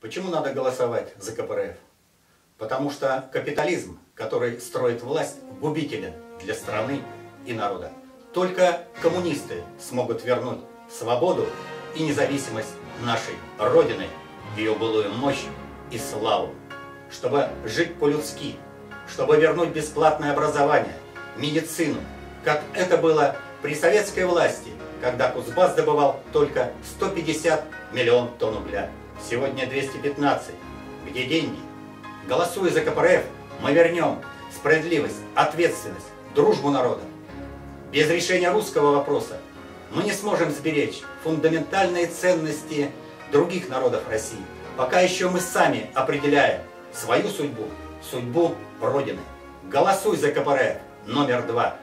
Почему надо голосовать за КПРФ? Потому что капитализм, который строит власть, губителен для страны и народа. Только коммунисты смогут вернуть свободу и независимость нашей Родины, ее былую мощь и славу. Чтобы жить по-людски, чтобы вернуть бесплатное образование, медицину, как это было при советской власти, когда Кузбасс добывал только 150 миллионов тонн угля. Сегодня 215. Где деньги? Голосуя за КПРФ, мы вернем справедливость, ответственность, дружбу народа. Без решения русского вопроса мы не сможем сберечь фундаментальные ценности других народов России, пока еще мы сами определяем свою судьбу, судьбу Родины. Голосуй за КПРФ номер 2.